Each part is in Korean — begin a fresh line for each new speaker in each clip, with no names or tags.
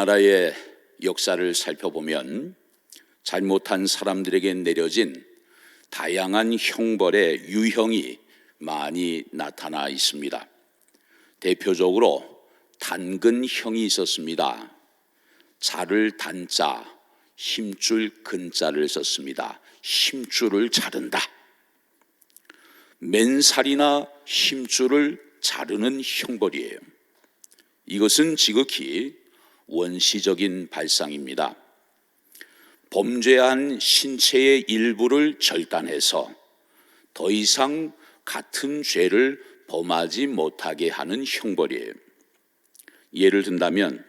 우리나라의 역사를 살펴보면 잘못한 사람들에게 내려진 다양한 형벌의 유형이 많이 나타나 있습니다. 대표적으로 단근형이 있었습니다. 자를 단자, 힘줄 근자를 썼습니다. 힘줄을 자른다. 맨살이나 힘줄을 자르는 형벌이에요. 이것은 지극히 원시적인 발상입니다. 범죄한 신체의 일부를 절단해서 더 이상 같은 죄를 범하지 못하게 하는 형벌이에요. 예를 든다면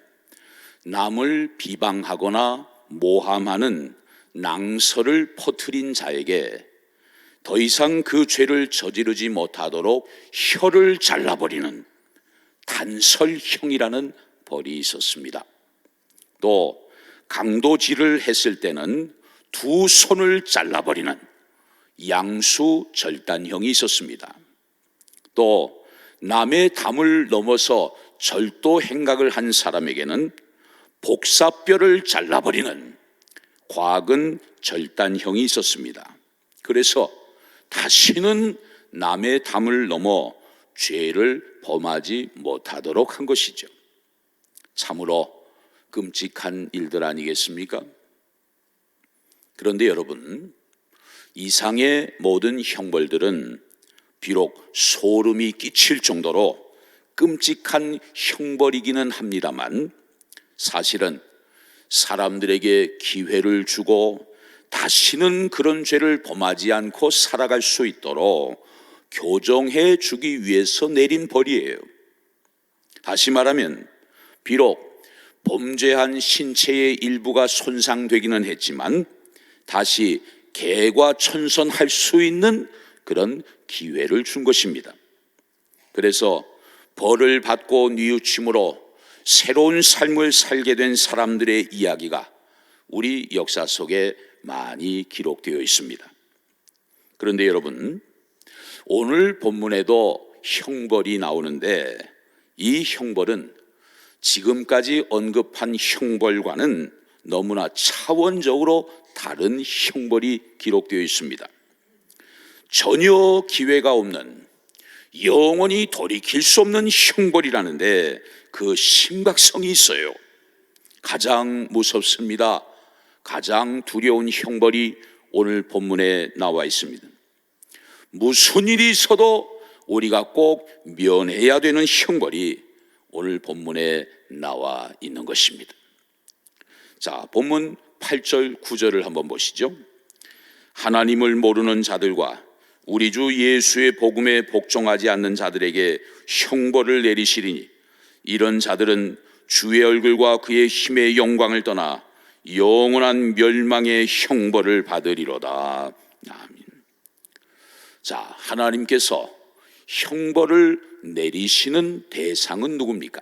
남을 비방하거나 모함하는 낭설을 퍼뜨린 자에게 더 이상 그 죄를 저지르지 못하도록 혀를 잘라버리는 단설형이라는 벌이 있었습니다. 또 강도질을 했을 때는 두 손을 잘라버리는 양수절단형이 있었습니다. 또 남의 담을 넘어서 절도 행각을 한 사람에게는 복사뼈를 잘라버리는 과근절단형이 있었습니다. 그래서 다시는 남의 담을 넘어 죄를 범하지 못하도록 한 것이죠. 참으로 끔찍한 일들 아니겠습니까? 그런데 여러분, 이상의 모든 형벌들은 비록 소름이 끼칠 정도로 끔찍한 형벌이기는 합니다만, 사실은 사람들에게 기회를 주고 다시는 그런 죄를 범하지 않고 살아갈 수 있도록 교정해 주기 위해서 내린 벌이에요. 다시 말하면 비록 범죄한 신체의 일부가 손상되기는 했지만 다시 개과천선할 수 있는 그런 기회를 준 것입니다. 그래서 벌을 받고 뉘우침으로 새로운 삶을 살게 된 사람들의 이야기가 우리 역사 속에 많이 기록되어 있습니다. 그런데 여러분, 오늘 본문에도 형벌이 나오는데 이 형벌은 지금까지 언급한 형벌과는 너무나 차원적으로 다른 형벌이 기록되어 있습니다. 전혀 기회가 없는, 영원히 돌이킬 수 없는 형벌이라는데 그 심각성이 있어요. 가장 무섭습니다. 가장 두려운 형벌이 오늘 본문에 나와 있습니다. 무슨 일이 있어도 우리가 꼭 면해야 되는 형벌이 오늘 본문에 나와 있는 것입니다. 자, 본문 8절 9절을 한번 보시죠. 하나님을 모르는 자들과 우리 주 예수의 복음에 복종하지 않는 자들에게 형벌을 내리시리니 이런 자들은 주의 얼굴과 그의 힘의 영광을 떠나 영원한 멸망의 형벌을 받으리로다. 아멘. 자, 하나님께서 형벌을 내리시는 대상은 누굽니까?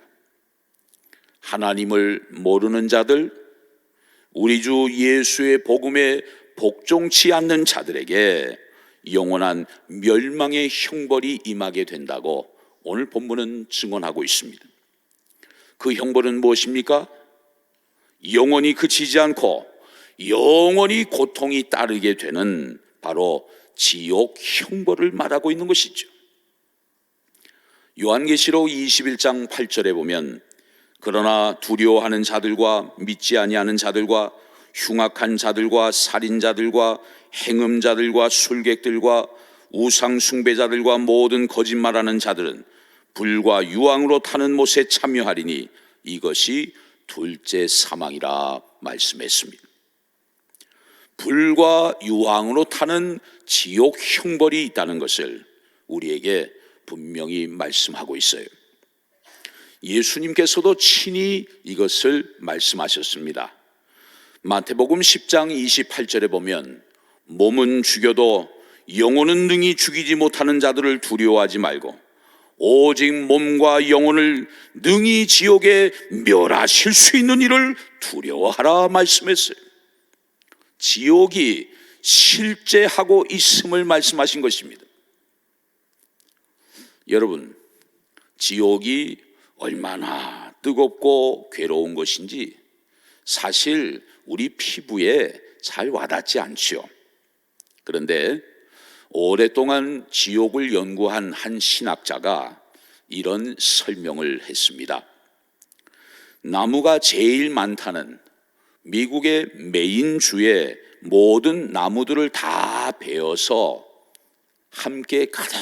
하나님을 모르는 자들, 우리 주 예수의 복음에 복종치 않는 자들에게 영원한 멸망의 형벌이 임하게 된다고 오늘 본문은 증언하고 있습니다. 그 형벌은 무엇입니까? 영원히 그치지 않고 영원히 고통이 따르게 되는 바로 지옥 형벌을 말하고 있는 것이죠. 요한계시록 21장 8절에 보면 그러나 두려워하는 자들과 믿지 아니하는 자들과 흉악한 자들과 살인자들과 행음자들과 술객들과 우상 숭배자들과 모든 거짓말하는 자들은 불과 유황으로 타는 못에 참여하리니 이것이 둘째 사망이라 말씀했습니다. 불과 유황으로 타는 지옥 형벌이 있다는 것을 우리에게 분명히 말씀하고 있어요. 예수님께서도 친히 이것을 말씀하셨습니다. 마태복음 10장 28절에 보면 몸은 죽여도 영혼은 능히 죽이지 못하는 자들을 두려워하지 말고 오직 몸과 영혼을 능히 지옥에 멸하실 수 있는 이를 두려워하라 말씀했어요. 지옥이 실제하고 있음을 말씀하신 것입니다. 여러분, 지옥이 얼마나 뜨겁고 괴로운 것인지 사실 우리 피부에 잘 와닿지 않지요. 그런데 오랫동안 지옥을 연구한 한 신학자가 이런 설명을 했습니다. 나무가 제일 많다는 미국의 메인주의 모든 나무들을 다 베어서 함께 가득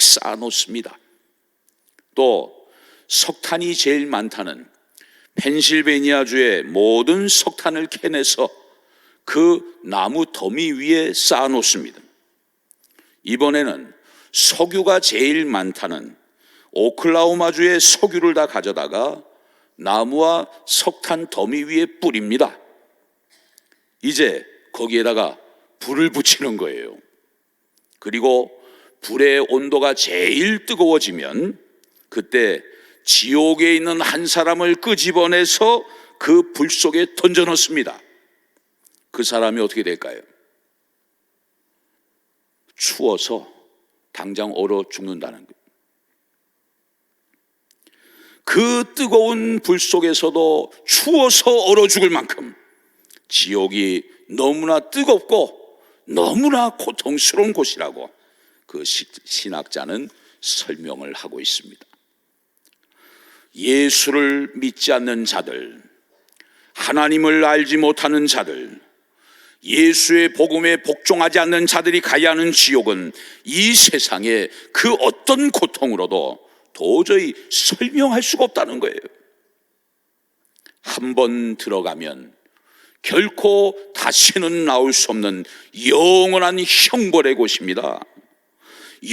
쌓아놓습니다. 또 석탄이 제일 많다는 펜실베니아주의 모든 석탄을 캐내서 그 나무 더미 위에 쌓아놓습니다. 이번에는 석유가 제일 많다는 오클라호마주의 석유를 다 가져다가 나무와 석탄 더미 위에 뿌립니다. 이제 거기에다가 불을 붙이는 거예요. 그리고 불의 온도가 제일 뜨거워지면 그때 지옥에 있는 한 사람을 끄집어내서 그 불 속에 던져 넣습니다. 그 사람이 어떻게 될까요? 추워서 당장 얼어 죽는다는 거예요. 그 뜨거운 불 속에서도 추워서 얼어 죽을 만큼 지옥이 너무나 뜨겁고 너무나 고통스러운 곳이라고 그 신학자는 설명을 하고 있습니다. 예수를 믿지 않는 자들, 하나님을 알지 못하는 자들, 예수의 복음에 복종하지 않는 자들이 가야 하는 지옥은 이 세상의 그 어떤 고통으로도 도저히 설명할 수가 없다는 거예요. 한 번 들어가면 결코 다시는 나올 수 없는 영원한 형벌의 곳입니다.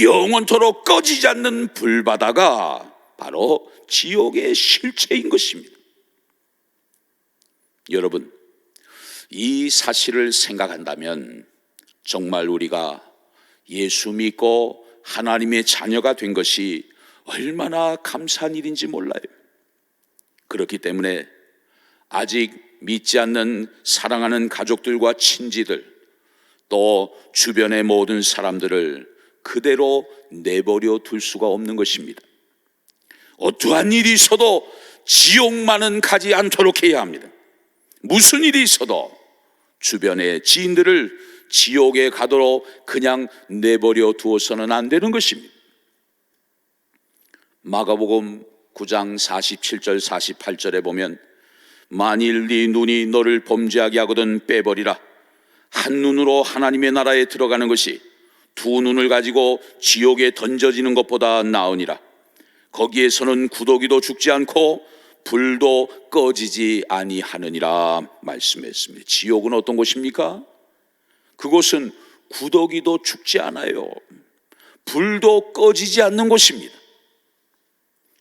영원토록 꺼지지 않는 불바다가 바로 지옥의 실체인 것입니다. 여러분, 이 사실을 생각한다면 정말 우리가 예수 믿고 하나님의 자녀가 된 것이 얼마나 감사한 일인지 몰라요. 그렇기 때문에 아직 믿지 않는 사랑하는 가족들과 친지들, 또 주변의 모든 사람들을 그대로 내버려 둘 수가 없는 것입니다. 어떠한 일이 있어도 지옥만은 가지 않도록 해야 합니다. 무슨 일이 있어도 주변의 지인들을 지옥에 가도록 그냥 내버려 두어서는 안 되는 것입니다. 마가복음 9장 47절 48절에 보면 만일 네 눈이 너를 범죄하게 하거든 빼버리라. 한 눈으로 하나님의 나라에 들어가는 것이 두 눈을 가지고 지옥에 던져지는 것보다 나으니라. 거기에서는 구더기도 죽지 않고 불도 꺼지지 아니하느니라 말씀했습니다. 지옥은 어떤 곳입니까? 그곳은 구더기도 죽지 않아요. 불도 꺼지지 않는 곳입니다.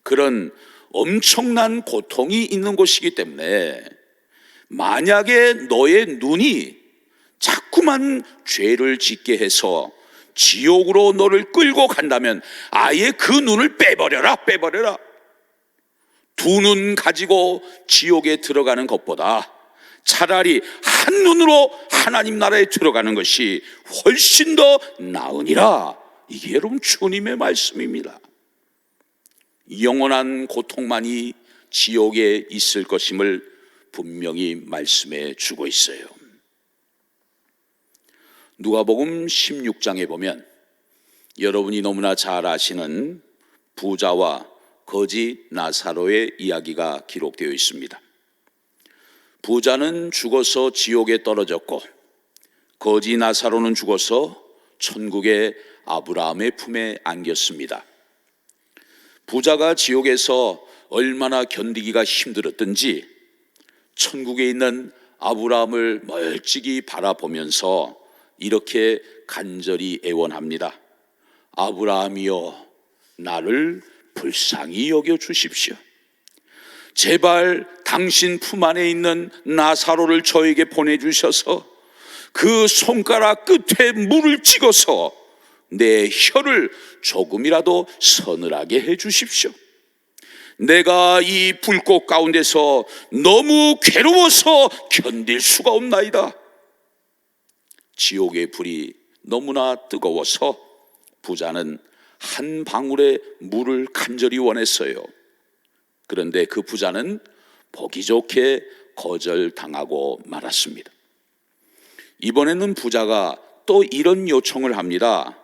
그런 엄청난 고통이 있는 곳이기 때문에 만약에 너의 눈이 자꾸만 죄를 짓게 해서 지옥으로 너를 끌고 간다면 아예 그 눈을 빼버려라. 두 눈 가지고 지옥에 들어가는 것보다 차라리 한 눈으로 하나님 나라에 들어가는 것이 훨씬 더 나으니라. 이게 여러분 주님의 말씀입니다. 영원한 고통만이 지옥에 있을 것임을 분명히 말씀해 주고 있어요. 누가복음 16장에 보면 여러분이 너무나 잘 아시는 부자와 거지 나사로의 이야기가 기록되어 있습니다. 부자는 죽어서 지옥에 떨어졌고 거지 나사로는 죽어서 천국의 아브라함의 품에 안겼습니다. 부자가 지옥에서 얼마나 견디기가 힘들었든지 천국에 있는 아브라함을 멀찍이 바라보면서 이렇게 간절히 애원합니다. 아브라함이여, 나를 불쌍히 여겨 주십시오. 제발 당신 품 안에 있는 나사로를 저에게 보내주셔서 그 손가락 끝에 물을 찍어서 내 혀를 조금이라도 서늘하게 해 주십시오. 내가 이 불꽃 가운데서 너무 괴로워서 견딜 수가 없나이다. 지옥의 불이 너무나 뜨거워서 부자는 한 방울의 물을 간절히 원했어요. 그런데 그 부자는 보기 좋게 거절당하고 말았습니다. 이번에는 부자가 또 이런 요청을 합니다.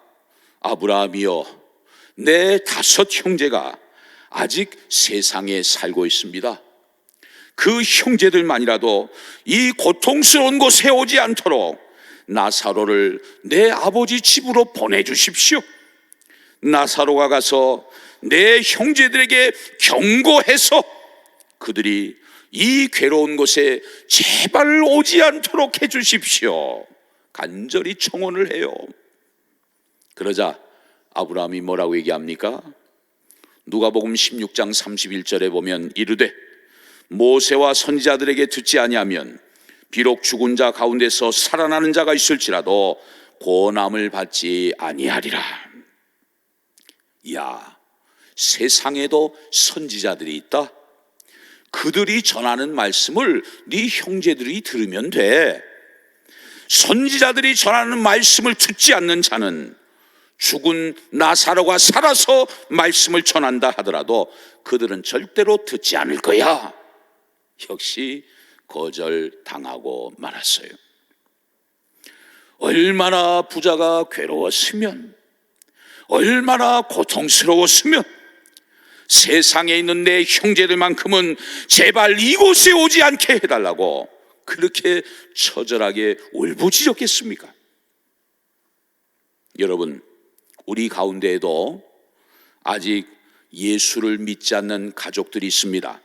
아브라함이여, 내 5 형제가 아직 세상에 살고 있습니다. 그 형제들만이라도 이 고통스러운 곳에 오지 않도록 나사로를 내 아버지 집으로 보내주십시오. 나사로가 가서 내 형제들에게 경고해서 그들이 이 괴로운 곳에 제발 오지 않도록 해주십시오. 간절히 청원을 해요. 그러자 아브라함이 뭐라고 얘기합니까? 누가복음 16장 31절에 보면 이르되 모세와 선지자들에게 듣지 아니하면 비록 죽은 자 가운데서 살아나는 자가 있을지라도 고난을 받지 아니하리라. 야, 세상에도 선지자들이 있다. 그들이 전하는 말씀을 네 형제들이 들으면 돼. 선지자들이 전하는 말씀을 듣지 않는 자는 죽은 나사로가 살아서 말씀을 전한다 하더라도 그들은 절대로 듣지 않을 거야. 역시 거절당하고 말았어요. 얼마나 부자가 괴로웠으면, 얼마나 고통스러웠으면 세상에 있는 내 형제들만큼은 제발 이곳에 오지 않게 해달라고 그렇게 처절하게 울부짖었겠습니까? 여러분, 우리 가운데에도 아직 예수를 믿지 않는 가족들이 있습니다.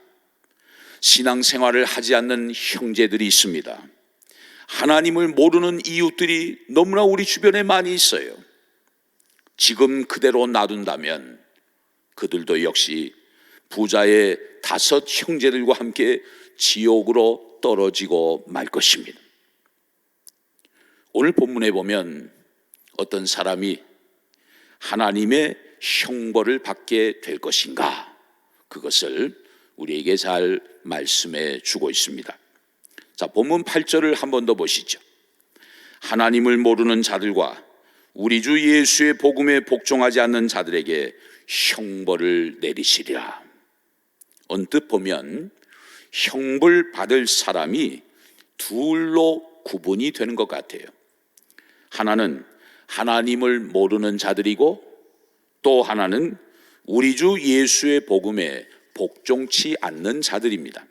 신앙생활을 하지 않는 형제들이 있습니다. 하나님을 모르는 이웃들이 너무나 우리 주변에 많이 있어요. 지금 그대로 놔둔다면 그들도 역시 부자의 5 형제들과 함께 지옥으로 떨어지고 말 것입니다. 오늘 본문에 보면 어떤 사람이 하나님의 형벌을 받게 될 것인가, 그것을 우리에게 잘 말씀해 주고 있습니다. 자, 본문 8절을 한 번 더 보시죠. 하나님을 모르는 자들과 우리 주 예수의 복음에 복종하지 않는 자들에게 형벌을 내리시리라. 언뜻 보면 형벌 받을 사람이 둘로 구분이 되는 것 같아요. 하나는 하나님을 모르는 자들이고 또 하나는 우리 주 예수의 복음에 복종치 않는 자들입니다.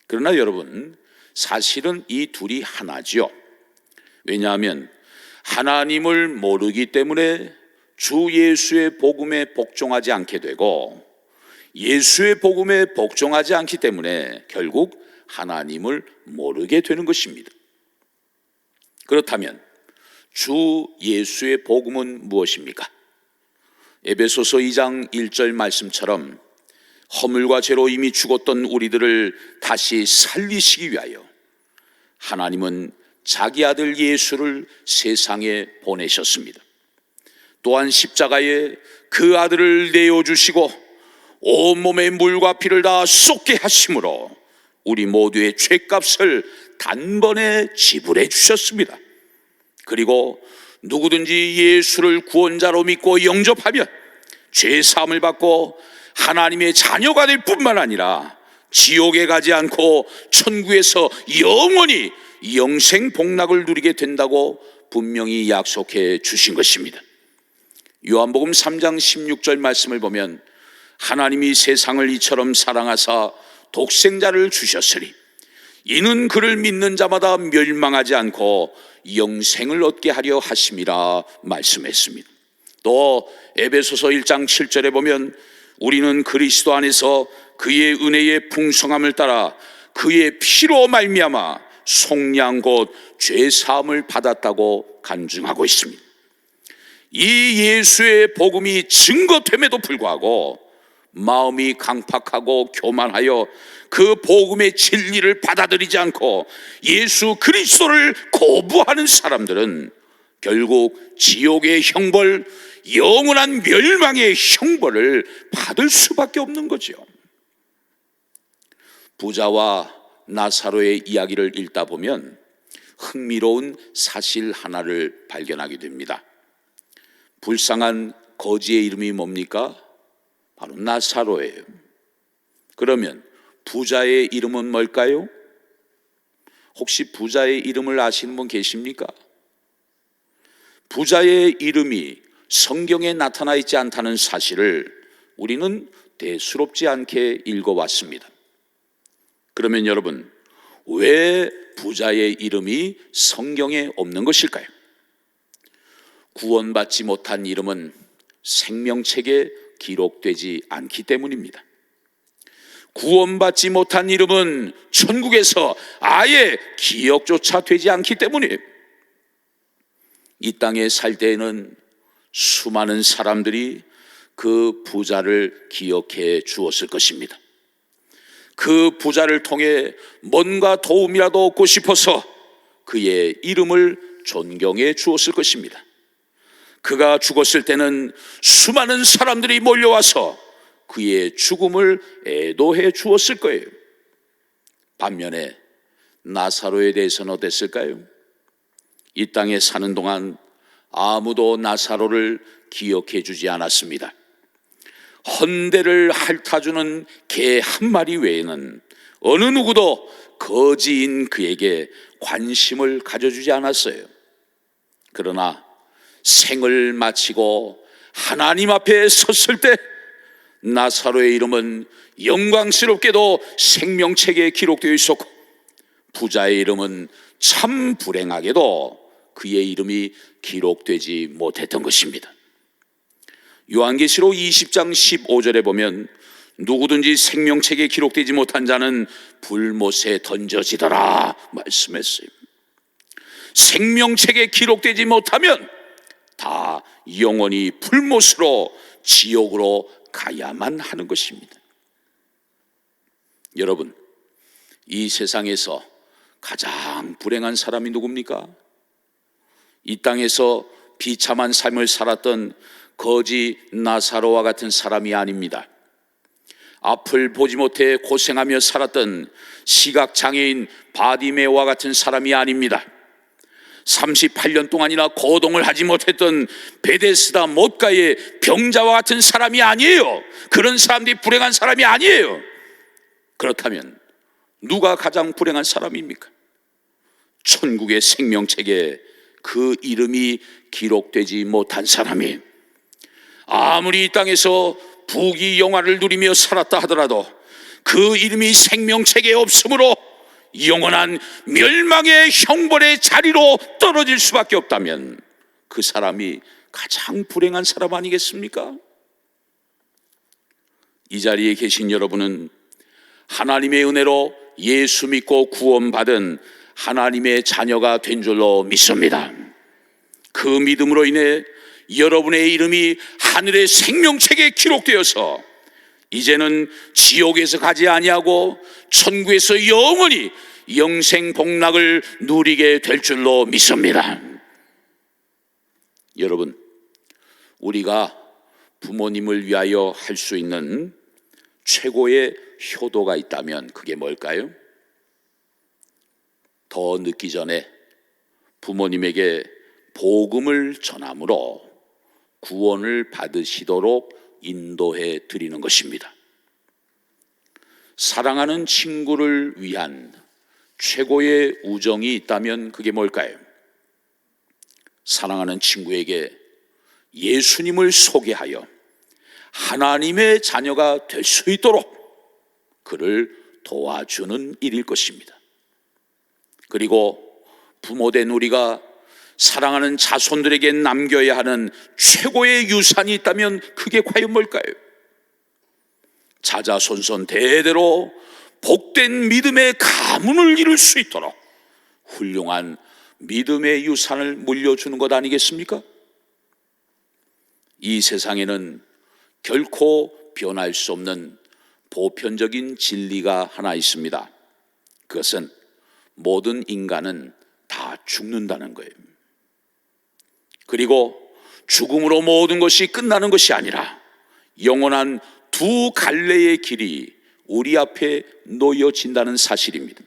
그러나 여러분, 사실은 이 둘이 하나죠. 왜냐하면 하나님을 모르기 때문에 주 예수의 복음에 복종하지 않게 되고 예수의 복음에 복종하지 않기 때문에 결국 하나님을 모르게 되는 것입니다. 그렇다면 주 예수의 복음은 무엇입니까? 에베소서 2장 1절 말씀처럼 허물과 죄로 이미 죽었던 우리들을 다시 살리시기 위하여 하나님은 자기 아들 예수를 세상에 보내셨습니다. 또한 십자가에 그 아들을 내어주시고 온몸에 물과 피를 다 쏟게 하심으로 우리 모두의 죄값을 단번에 지불해 주셨습니다. 그리고 누구든지 예수를 구원자로 믿고 영접하면 죄사함을 받고 하나님의 자녀가 될 뿐만 아니라 지옥에 가지 않고 천국에서 영원히 영생 복락을 누리게 된다고 분명히 약속해 주신 것입니다. 요한복음 3장 16절 말씀을 보면 하나님이 세상을 이처럼 사랑하사 독생자를 주셨으니 이는 그를 믿는 자마다 멸망하지 않고 영생을 얻게 하려 하심이라 말씀했습니다. 또 에베소서 1장 7절에 보면 우리는 그리스도 안에서 그의 은혜의 풍성함을 따라 그의 피로 말미암아 속량 곧 죄사함을 받았다고 간증하고 있습니다. 이 예수의 복음이 증거됨에도 불구하고 마음이 강팍하고 교만하여 그 복음의 진리를 받아들이지 않고 예수 그리스도를 거부하는 사람들은 결국 지옥의 형벌, 영원한 멸망의 형벌을 받을 수밖에 없는 거죠. 부자와 나사로의 이야기를 읽다 보면 흥미로운 사실 하나를 발견하게 됩니다. 불쌍한 거지의 이름이 뭡니까? 바로 나사로예요. 그러면 부자의 이름은 뭘까요? 혹시 부자의 이름을 아시는 분 계십니까? 부자의 이름이 성경에 나타나 있지 않다는 사실을 우리는 대수롭지 않게 읽어왔습니다. 그러면 여러분, 왜 부자의 이름이 성경에 없는 것일까요? 구원받지 못한 이름은 생명책에 기록되지 않기 때문입니다. 구원받지 못한 이름은 천국에서 아예 기억조차 되지 않기 때문이에요. 이 땅에 살 때에는 수많은 사람들이 그 부자를 기억해 주었을 것입니다. 그 부자를 통해 뭔가 도움이라도 얻고 싶어서 그의 이름을 존경해 주었을 것입니다. 그가 죽었을 때는 수많은 사람들이 몰려와서 그의 죽음을 애도해 주었을 거예요. 반면에 나사로에 대해서는 어땠을까요? 이 땅에 사는 동안 아무도 나사로를 기억해 주지 않았습니다. 헌대를 핥아주는 개 한 마리 외에는 어느 누구도 거지인 그에게 관심을 가져주지 않았어요. 그러나 생을 마치고 하나님 앞에 섰을 때 나사로의 이름은 영광스럽게도 생명책에 기록되어 있었고, 부자의 이름은 참 불행하게도 그의 이름이 기록되지 못했던 것입니다. 요한계시록 20장 15절에 보면 누구든지 생명책에 기록되지 못한 자는 불못에 던져지더라 말씀했어요. 생명책에 기록되지 못하면 다 영원히 불못으로 지옥으로 가야만 하는 것입니다. 여러분, 이 세상에서 가장 불행한 사람이 누굽니까? 이 땅에서 비참한 삶을 살았던 거지 나사로와 같은 사람이 아닙니다. 앞을 보지 못해 고생하며 살았던 시각장애인 바디메오와 같은 사람이 아닙니다. 38년 동안이나 거동을 하지 못했던 베데스다 못가의 병자와 같은 사람이 아니에요. 그런 사람들이 불행한 사람이 아니에요. 그렇다면 누가 가장 불행한 사람입니까? 천국의 생명책에 그 이름이 기록되지 못한 사람이, 아무리 이 땅에서 부귀영화를 누리며 살았다 하더라도 그 이름이 생명책에 없으므로 영원한 멸망의 형벌의 자리로 떨어질 수밖에 없다면 그 사람이 가장 불행한 사람 아니겠습니까? 이 자리에 계신 여러분은 하나님의 은혜로 예수 믿고 구원받은 하나님의 자녀가 된 줄로 믿습니다. 그 믿음으로 인해 여러분의 이름이 하늘의 생명책에 기록되어서 이제는 지옥에서 가지 아니하고 천국에서 영원히 영생 복락을 누리게 될 줄로 믿습니다. 여러분, 우리가 부모님을 위하여 할 수 있는 최고의 효도가 있다면 그게 뭘까요? 더 늦기 전에 부모님에게 복음을 전함으로 구원을 받으시도록 인도해 드리는 것입니다. 사랑하는 친구를 위한 최고의 우정이 있다면 그게 뭘까요? 사랑하는 친구에게 예수님을 소개하여 하나님의 자녀가 될 수 있도록 그를 도와주는 일일 것입니다. 그리고 부모된 우리가 사랑하는 자손들에게 남겨야 하는 최고의 유산이 있다면 그게 과연 뭘까요? 자자손손 대대로 복된 믿음의 가문을 이룰 수 있도록 훌륭한 믿음의 유산을 물려주는 것 아니겠습니까? 이 세상에는 결코 변할 수 없는 보편적인 진리가 하나 있습니다. 그것은 모든 인간은 다 죽는다는 거예요. 그리고 죽음으로 모든 것이 끝나는 것이 아니라 영원한 두 갈래의 길이 우리 앞에 놓여진다는 사실입니다.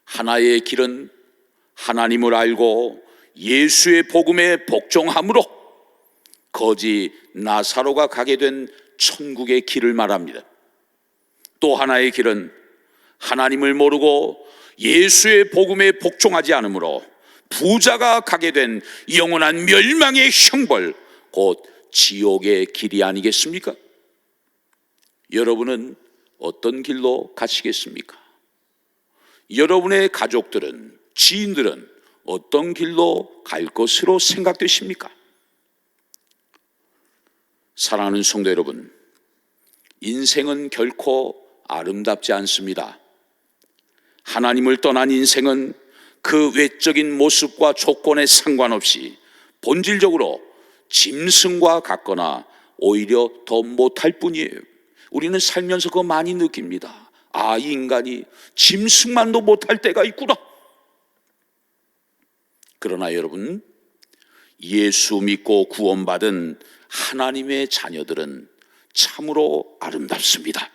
하나의 길은 하나님을 알고 예수의 복음에 복종함으로 거지 나사로가 가게 된 천국의 길을 말합니다. 또 하나의 길은 하나님을 모르고 예수의 복음에 복종하지 않으므로 부자가 가게 된 영원한 멸망의 형벌, 곧 지옥의 길이 아니겠습니까? 여러분은 어떤 길로 가시겠습니까? 여러분의 가족들은, 지인들은 어떤 길로 갈 것으로 생각되십니까? 사랑하는 성도 여러분, 인생은 결코 아름답지 않습니다. 하나님을 떠난 인생은 그 외적인 모습과 조건에 상관없이 본질적으로 짐승과 같거나 오히려 더 못할 뿐이에요. 우리는 살면서 그거 많이 느낍니다. 아, 이 인간이 짐승만도 못할 때가 있구나. 그러나 여러분, 예수 믿고 구원받은 하나님의 자녀들은 참으로 아름답습니다.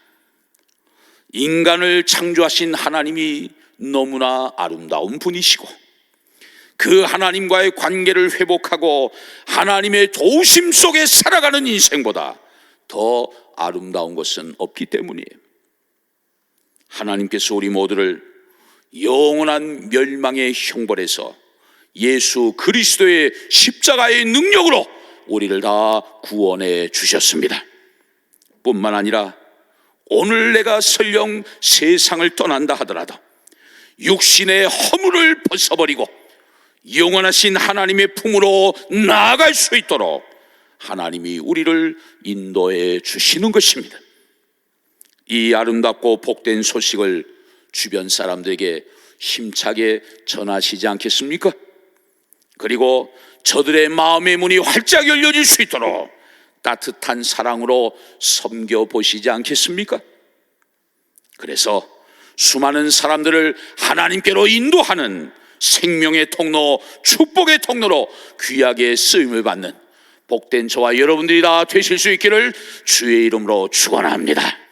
인간을 창조하신 하나님이 너무나 아름다운 분이시고, 그 하나님과의 관계를 회복하고 하나님의 도우심 속에 살아가는 인생보다 더 아름다운 것은 없기 때문이에요. 하나님께서 우리 모두를 영원한 멸망의 형벌에서 예수 그리스도의 십자가의 능력으로 우리를 다 구원해 주셨습니다. 뿐만 아니라 오늘 내가 설령 세상을 떠난다 하더라도 육신의 허물을 벗어버리고 영원하신 하나님의 품으로 나아갈 수 있도록 하나님이 우리를 인도해 주시는 것입니다. 이 아름답고 복된 소식을 주변 사람들에게 힘차게 전하시지 않겠습니까? 그리고 저들의 마음의 문이 활짝 열려질 수 있도록 따뜻한 사랑으로 섬겨보시지 않겠습니까? 그래서 수많은 사람들을 하나님께로 인도하는 생명의 통로, 축복의 통로로 귀하게 쓰임을 받는 복된 저와 여러분들이 다 되실 수 있기를 주의 이름으로 축원합니다.